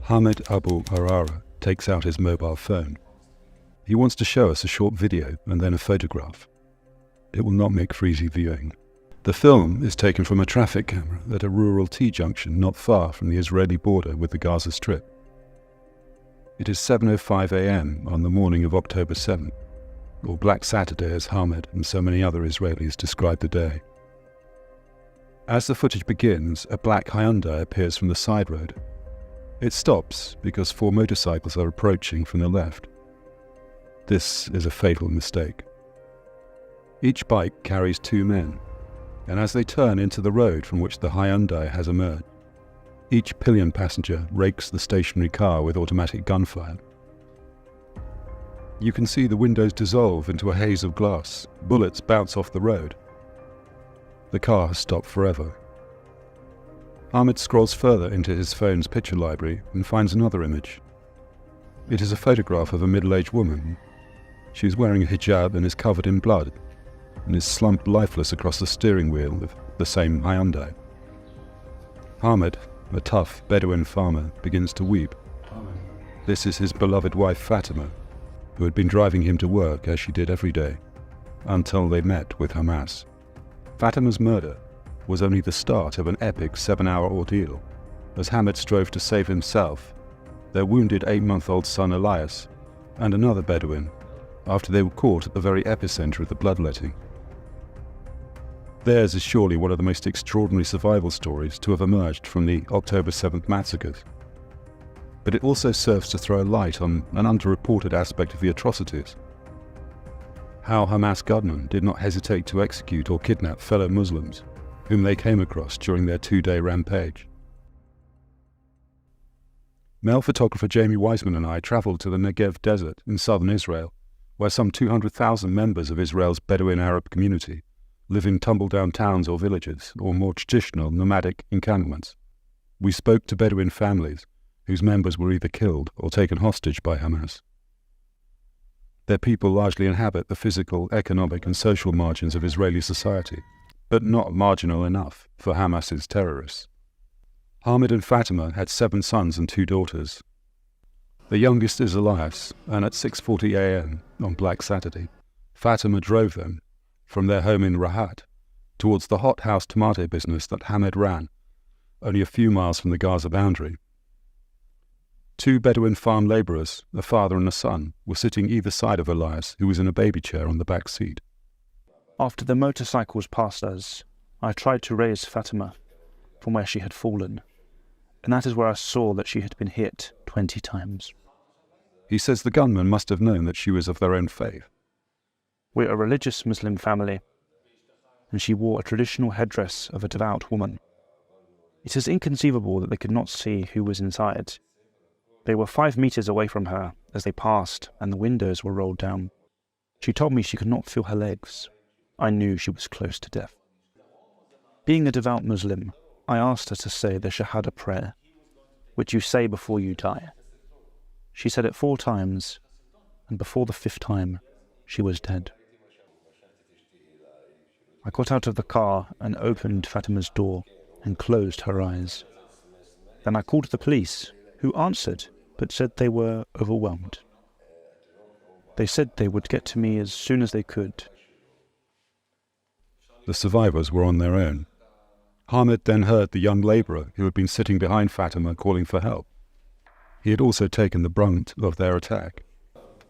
Hamid Abu Arara takes out his mobile phone. He wants to show us a short video and then a photograph. It will not make for easy viewing. The film is taken from a traffic camera at a rural T-junction not far from the Israeli border with the Gaza Strip. It is 7:05 a.m. on the morning of October 7th, or Black Saturday as Hamid and so many other Israelis describe the day. As the footage begins, a black Hyundai appears from the side road. It stops because 4 motorcycles are approaching from the left. This is a fatal mistake. Each bike carries 2 men, and as they turn into the road from which the Hyundai has emerged, each pillion passenger rakes the stationary car with automatic gunfire. You can see the windows dissolve into a haze of glass. Bullets bounce off the road. The car has stopped forever. Hamid scrolls further into his phone's picture library and finds another image. It is a photograph of a middle-aged woman. She is wearing a hijab and is covered in blood, and is slumped lifeless across the steering wheel of the same Hyundai. Hamid, a tough Bedouin farmer, begins to weep. This is his beloved wife Fatima, who had been driving him to work as she did every day, until they met with Hamas. Fatima's murder was only the start of an epic 7-hour ordeal, as Hamid strove to save himself, their wounded 8-month-old son Elias, and another Bedouin, after they were caught at the very epicenter of the bloodletting. Theirs is surely one of the most extraordinary survival stories to have emerged from the October 7th massacres. But it also serves to throw light on an underreported aspect of the atrocities. How Hamas gunmen did not hesitate to execute or kidnap fellow Muslims whom they came across during their 2-day rampage. Male photographer Jamie Wiseman and I travelled to the Negev desert in southern Israel, where some 200,000 members of Israel's Bedouin Arab community live in tumble-down towns or villages, or more traditional nomadic encampments. We spoke to Bedouin families whose members were either killed or taken hostage by Hamas. Their people largely inhabit the physical, economic and social margins of Israeli society, but not marginal enough for Hamas's terrorists. Hamid and Fatima had 7 sons and 2 daughters. The youngest is Elias, and at 6:40 a.m. on Black Saturday, Fatima drove them from their home in Rahat towards the hothouse tomato business that Hamid ran, only a few miles from the Gaza boundary. 2 Bedouin farm labourers, a father and a son, were sitting either side of Elias, who was in a baby chair on the back seat. After the motorcycles passed us, I tried to raise Fatima from where she had fallen, and that is where I saw that she had been hit 20 times. He says the gunmen must have known that she was of their own faith. We're a religious Muslim family, and she wore a traditional headdress of a devout woman. It is inconceivable that they could not see who was inside. They were 5 meters away from her as they passed, and the windows were rolled down. She told me she could not feel her legs. I knew she was close to death. Being a devout Muslim, I asked her to say the Shahada prayer, which you say before you die. She said it 4 times, and before the 5th time, she was dead. I got out of the car and opened Fatima's door and closed her eyes. Then I called the police, who answered, but said they were overwhelmed. They said they would get to me as soon as they could. The survivors were on their own. Hamid then heard the young labourer who had been sitting behind Fatima calling for help. He had also taken the brunt of their attack.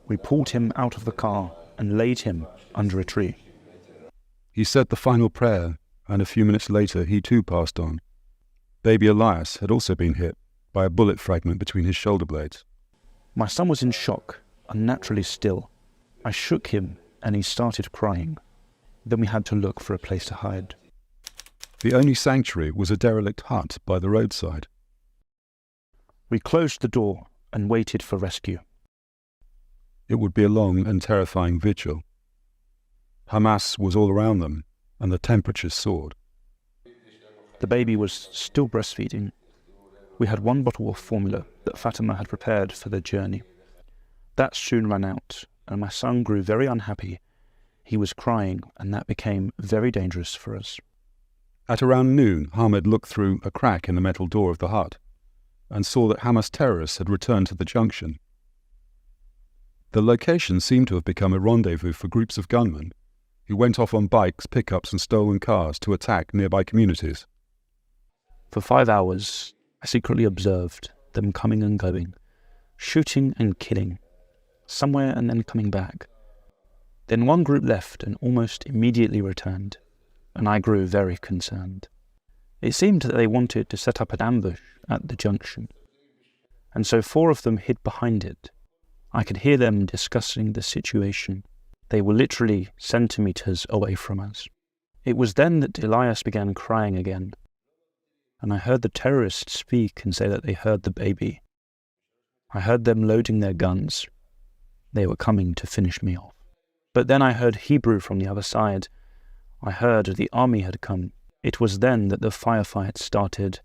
We pulled him out of the car and laid him under a tree. He said the final prayer, and a few minutes later he too passed on. Baby Elias had also been hit by a bullet fragment between his shoulder blades. My son was in shock, unnaturally still. I shook him and he started crying. Then we had to look for a place to hide. The only sanctuary was a derelict hut by the roadside. We closed the door and waited for rescue. It would be a long and terrifying vigil. Hamas was all around them, and the temperatures soared. The baby was still breastfeeding. We had 1 bottle of formula that Fatima had prepared for the journey. That soon ran out, and my son grew very unhappy. He was crying, and that became very dangerous for us. At around noon, Hamid looked through a crack in the metal door of the hut and saw that Hamas terrorists had returned to the junction. The location seemed to have become a rendezvous for groups of gunmen who went off on bikes, pickups and stolen cars to attack nearby communities. For 5 hours, I secretly observed them coming and going, shooting and killing, somewhere and then coming back. Then one group left and almost immediately returned, and I grew very concerned. It seemed that they wanted to set up an ambush at the junction, and so 4 of them hid behind it. I could hear them discussing the situation. They were literally centimetres away from us. It was then that Elias began crying again, and I heard the terrorists speak and say that they heard the baby. I heard them loading their guns. They were coming to finish me off. But then I heard Hebrew from the other side. I heard the army had come. It was then that the firefight started,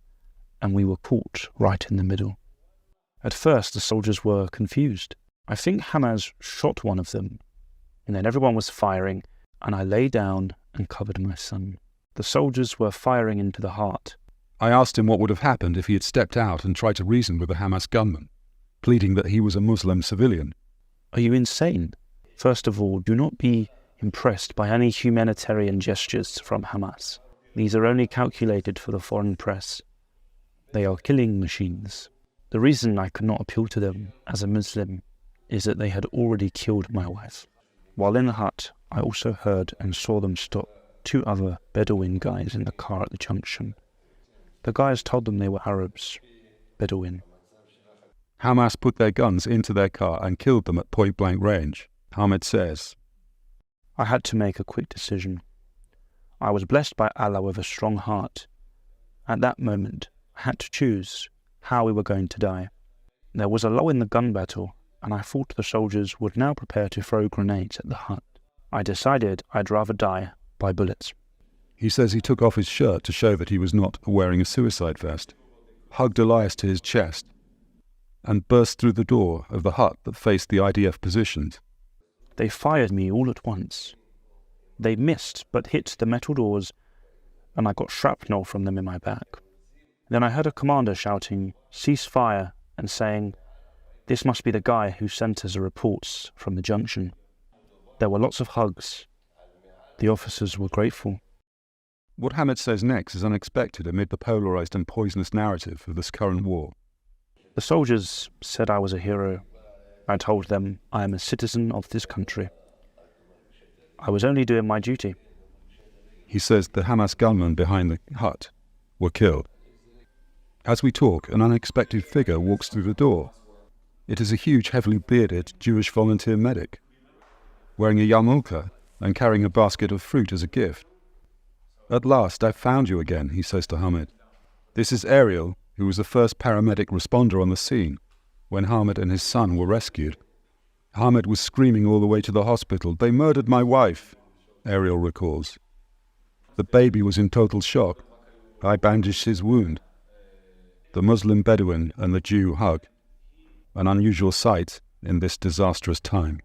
and we were caught right in the middle. At first the soldiers were confused. I think Hamas shot one of them, and then everyone was firing, and I lay down and covered my son. The soldiers were firing into the heart. I asked him what would have happened if he had stepped out and tried to reason with the Hamas gunman, pleading that he was a Muslim civilian. Are you insane? First of all, do not be impressed by any humanitarian gestures from Hamas. These are only calculated for the foreign press. They are killing machines. The reason I could not appeal to them as a Muslim is that they had already killed my wife. While in the hut, I also heard and saw them stop 2 other Bedouin guys in the car at the junction. The guys told them they were Arabs, Bedouin. Hamas put their guns into their car and killed them at point-blank range, Ahmed says. I had to make a quick decision. I was blessed by Allah with a strong heart. At that moment, I had to choose how we were going to die. There was a lull in the gun battle, and I thought the soldiers would now prepare to throw grenades at the hut. I decided I'd rather die by bullets. He says he took off his shirt to show that he was not wearing a suicide vest, hugged Elias to his chest, and burst through the door of the hut that faced the IDF positions. They fired me all at once. They missed but hit the metal doors, and I got shrapnel from them in my back. Then I heard a commander shouting, "Cease fire," and saying, "This must be the guy who sent us the reports from the junction." There were lots of hugs. The officers were grateful. What Hamed says next is unexpected amid the polarized and poisonous narrative of this current war. The soldiers said I was a hero. I told them I am a citizen of this country. I was only doing my duty. He says the Hamas gunmen behind the hut were killed. As we talk, an unexpected figure walks through the door. It is a huge, heavily bearded Jewish volunteer medic, wearing a yarmulke and carrying a basket of fruit as a gift. "At last, I've found you again," he says to Hamid. This is Ariel, who was the first paramedic responder on the scene when Hamid and his son were rescued. Hamid was screaming all the way to the hospital, "They murdered my wife," Ariel recalls. The baby was in total shock. I bandaged his wound. The Muslim Bedouin and the Jew hug, an unusual sight in this disastrous time.